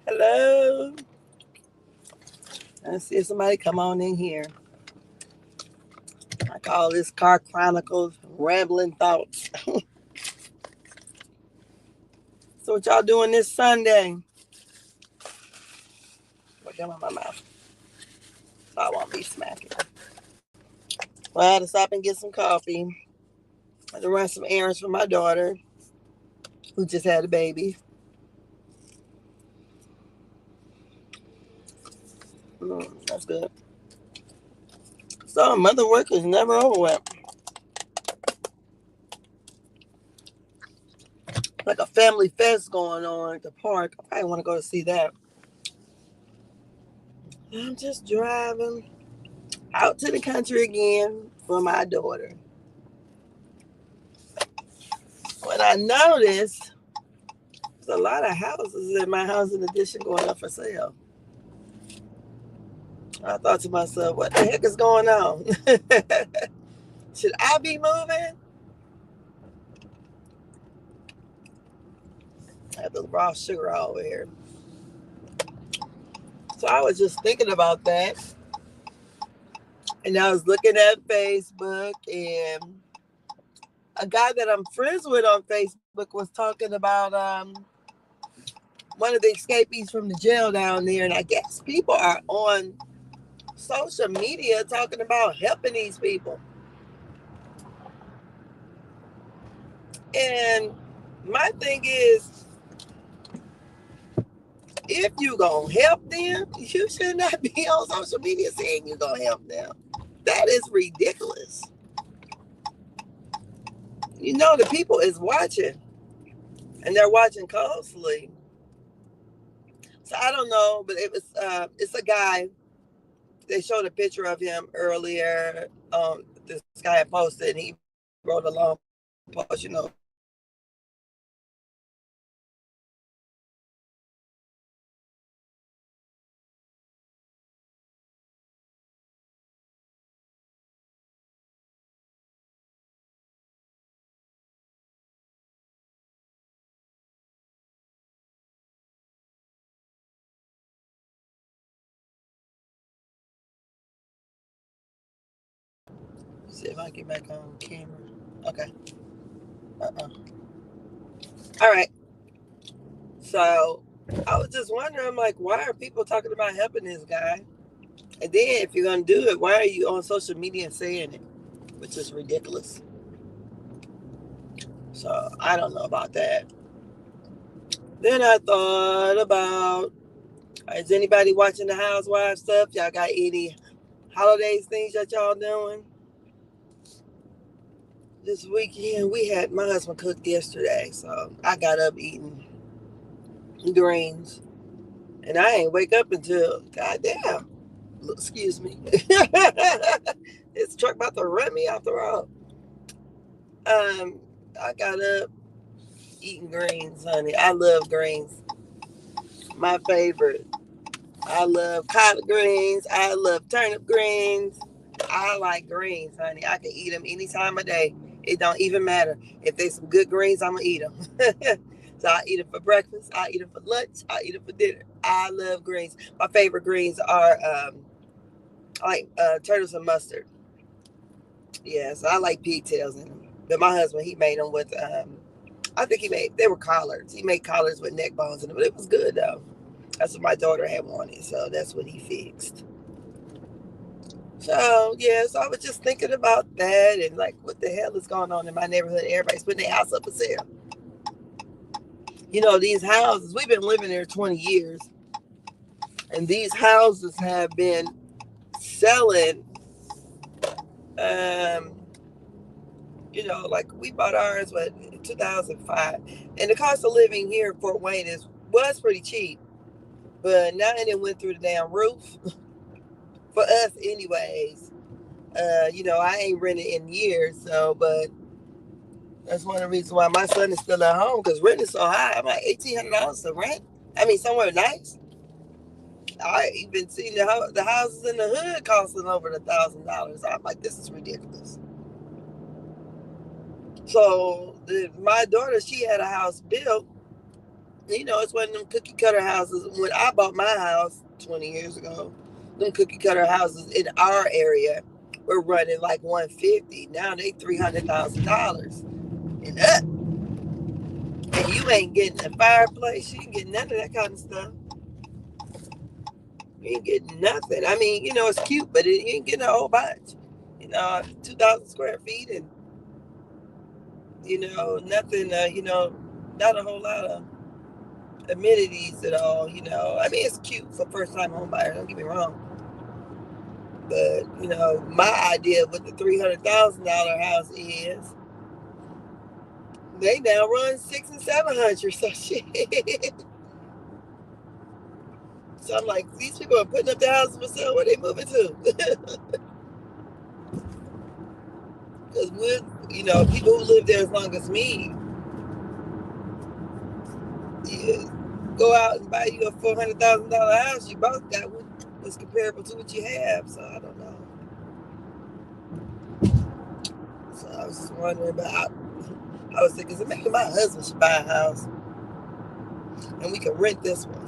Hello. I see somebody come on in here. I call this Car Chronicles Rambling Thoughts. So what y'all doing this Sunday? What come out my mouth? So I won't be smacking. Well, I had to stop and get some coffee. I had to run some errands for my daughter, who just had a baby. That's good. So mother work is never over with. Like a family fest going on at the park. I probably want to go to see that. I'm just driving out to the country again for my daughter. When I noticed there's a lot of houses in my house in addition going up for sale. I thought to myself, what the heck is going on? Should I be moving? I have the raw sugar all over here. So I was just thinking about that. And I was looking at Facebook, and a guy that I'm friends with on Facebook was talking about one of the escapees from the jail down there. And I guess people are on social media talking about helping these people. And my thing is, if you gonna help them, you should not be on social media saying you're gonna help them. That is ridiculous. You know the people is watching, and they're watching closely. So I don't know, but it's a guy. They showed a picture of him earlier. This guy had posted, and he wrote a long post. See if I can get back on camera. Okay. All right. So I was just wondering, like, why are people talking about helping this guy? And then if you're gonna do it, why are you on social media saying it? Which is ridiculous. So I don't know about that. Then I thought about, is anybody watching the Housewives stuff? Y'all got any holidays things that y'all doing? This weekend we had my husband cooked yesterday, so I got up eating greens, and I ain't wake up until goddamn. Excuse me. This truck about to run me off the road. I got up eating greens, honey. I love greens. My favorite. I love collard greens. I love turnip greens. I like greens, honey. I can eat them any time of day. It don't even matter. If there's some good greens, I'm going to eat them. So I eat them for breakfast. I eat them for lunch. I eat them for dinner. I love greens. My favorite greens are I like turtles and mustard. Yes, I like pigtails in them. But my husband, he made them with, I think they were collards. He made collards with neck bones in them. But it was good, though. That's what my daughter had wanted, so that's what he fixed. So, yeah, so I was just thinking about that and like what the hell is going on in my neighborhood. Everybody's putting their house up for sale. These houses, we've been living there 20 years, and these houses have been selling. Um, like we bought ours in 2005, and the cost of living here in Fort Wayne was pretty cheap, but now it went through the damn roof for us, anyways. I ain't rented in years, but that's one of the reasons why my son is still at home because rent is so high. I'm like $1,800 to rent. I mean, somewhere nice. I even seen the houses in the hood costing over $1,000. I'm like, this is ridiculous. So my daughter, she had a house built, It's one of them cookie cutter houses. When I bought my house 20 years ago, them cookie cutter houses in our area were running like 150. Now they $300,000 and up. And you ain't getting a fireplace. You ain't getting none of that kind of stuff. You ain't getting nothing. I mean, it's cute, but you ain't getting a whole bunch. 2,000 square feet and, nothing, not a whole lot of amenities at all. I mean, it's cute for first time home buyers, don't get me wrong. But, my idea of what the $300,000 house is, they now run 600 and 700, so shit. So I'm like, these people are putting up their houses for sale. Where they moving to? Because people who live there as long as me, you go out and buy you a $400,000 house, you both got what was comparable to what you have. So I don't know. So I was just wondering about. I was thinking, so maybe my husband should buy a house, and we can rent this one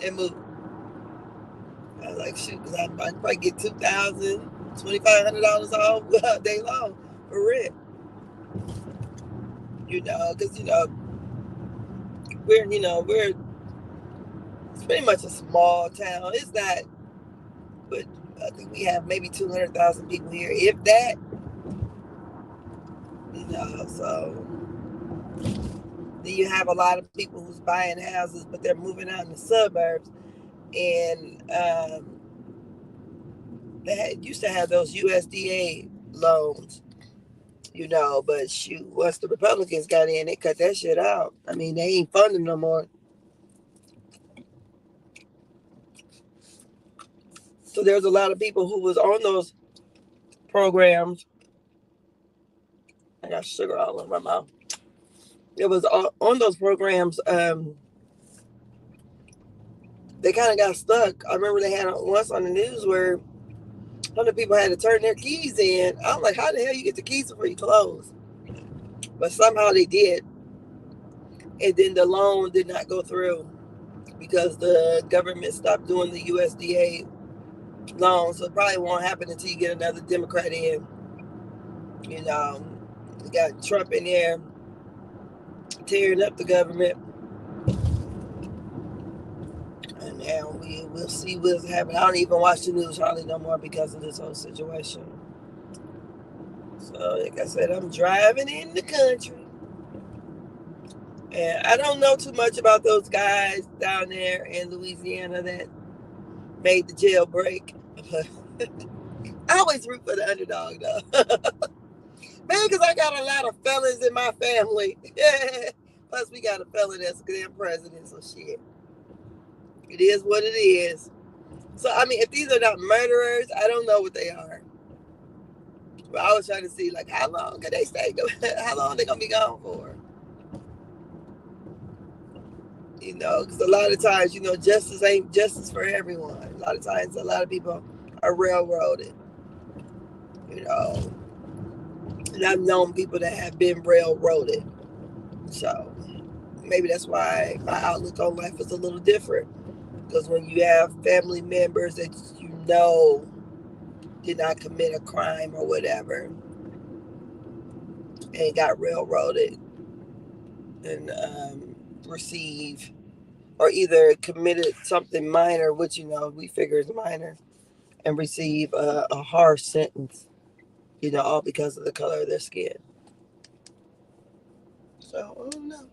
and move. I was like, shoot, because I probably get $2,000, $2,500 all day long for rent. Because we're it's pretty much a small town. It's not, but I think we have maybe 200,000 people here, if that. So then you have a lot of people who's buying houses, but they're moving out in the suburbs, and they used to have those USDA loans. But shoot, once the Republicans got in, they cut that shit out. I mean, they ain't funding no more. So there's a lot of people who was on those programs. I got sugar all in my mouth. It was on those programs. They kind of got stuck. I remember they had once on the news where 100 people had to turn their keys in. I'm like, how the hell you get the keys before you close? But somehow they did. And then the loan did not go through because the government stopped doing the USDA loan. So it probably won't happen until you get another Democrat in. You got Trump in there tearing up the government. And now we'll see what's happening. I don't even watch the news hardly no more because of this whole situation. So, like I said, I'm driving in the country. And I don't know too much about those guys down there in Louisiana that made the jailbreak. I always root for the underdog, though. Maybe because I got a lot of felons in my family. Plus, we got a fella that's damn president, so shit. It is what it is. So, I mean, if these are not murderers, I don't know what they are. But I was trying to see, like, how long can they stay? How long they going to be gone for? Because a lot of times, justice ain't justice for everyone. A lot of times, a lot of people are railroaded. And I've known people that have been railroaded. So maybe that's why my outlook on life is a little different. Because when you have family members that did not commit a crime or whatever and got railroaded and receive or either committed something minor, which we figure is minor, and receive a harsh sentence, all because of the color of their skin. So I don't know.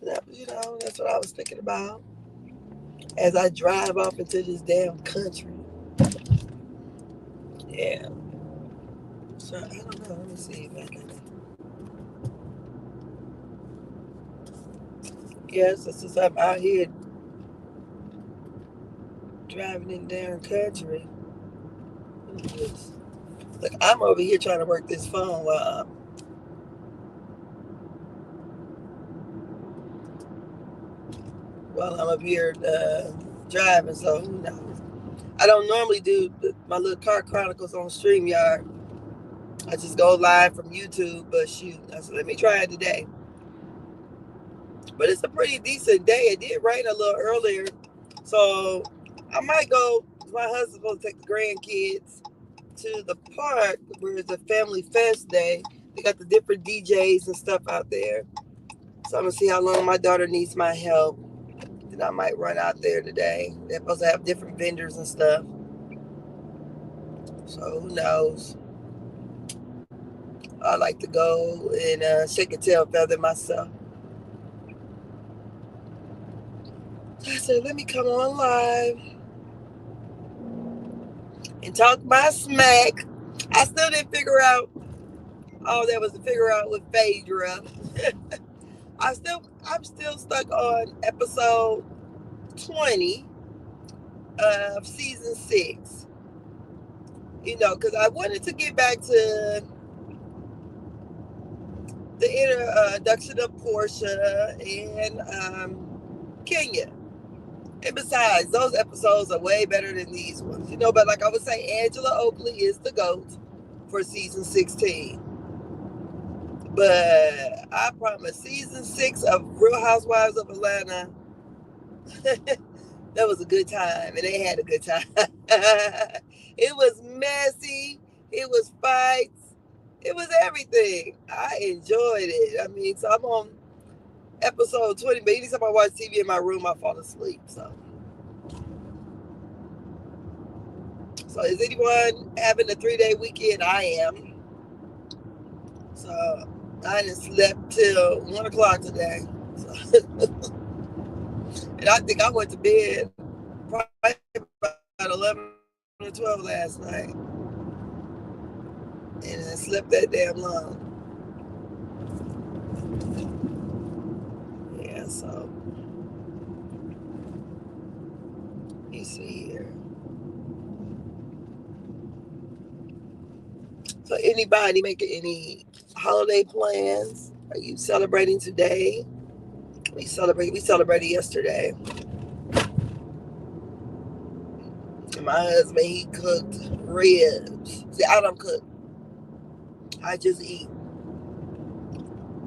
That's what I was thinking about as I drive off into this damn country. Yeah. So I don't know. Let me see if I can. Yes, since I'm out here driving in damn country. Look, I'm over here trying to work this phone while I'm up here driving. So who knows? I don't normally do my little car chronicles on StreamYard. I just go live from YouTube. But shoot, I said, let me try it today. But it's a pretty decent day. It did rain a little earlier. So I might go. My husband's supposed to take the grandkids to the park where it's a family fest day. They got the different DJs and stuff out there. So I'm going to see how long my daughter needs my help. Then I might run out there today. They're supposed to have different vendors and stuff. So who knows? I like to go and shake a tail feather myself. I said, let me come on live and talk my smack. I still didn't figure out all there was to figure out with Phaedra. I'm still stuck on episode 20 of season 6. You know, because I wanted to get back to the introduction of Portia and Kenya. And besides, those episodes are way better than these ones. You know, but like I would say, Angela Oakley is the GOAT for season 16. But I promise, season 6 of Real Housewives of Atlanta, that was a good time. And they had a good time. It was messy. It was fights. It was everything. I enjoyed it. I mean, so I'm on episode 20, but anytime I watch TV in my room, I fall asleep. So is anyone having a 3-day weekend? I am. So I just slept till 1 o'clock today. So and I think I went to bed probably about 11 or 12 last night. And I slept that damn long. Yeah, so let me see here. So anybody making any holiday plans? Are you celebrating today? We celebrated yesterday. And my husband, he cooked ribs. See, I don't cook. I just eat.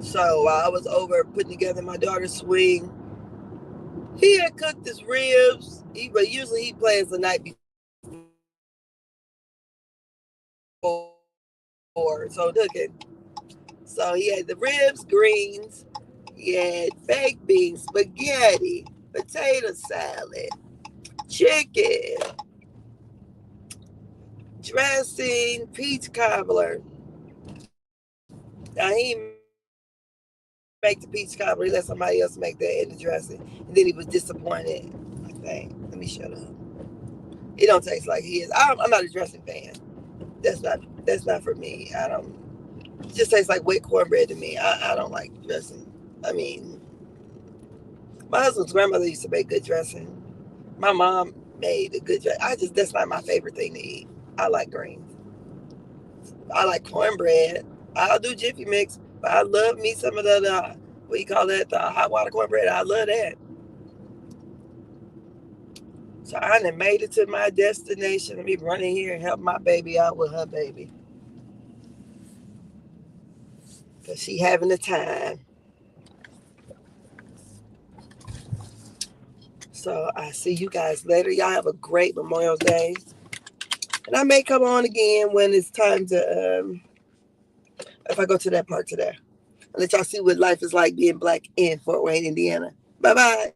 So while I was over putting together my daughter's swing, he had cooked his ribs. But usually he plans the night before. So cooking. So he had the ribs, greens. He had baked beans, spaghetti, potato salad, chicken, dressing, peach cobbler. Now he make the peach cobbler. He let somebody else make that in the dressing, and then he was disappointed. I think. Let me shut up. It don't taste like his. I'm not a dressing fan. That's not for me. I don't. It just tastes like wet cornbread to me. I don't like dressing. I mean, my husband's grandmother used to make good dressing. My mom made a good dressing. That's not my favorite thing to eat. I like greens. I like cornbread. I'll do Jiffy Mix, but I love me some of the what do you call that? The hot water cornbread. I love that. So I done made it to my destination. Let me run in here and help my baby out with her baby. Because she having a time. So I see you guys later. Y'all have a great Memorial Day. And I may come on again when it's time to, if I go to that park today. I'll let y'all see what life is like being black in Fort Wayne, Indiana. Bye-bye.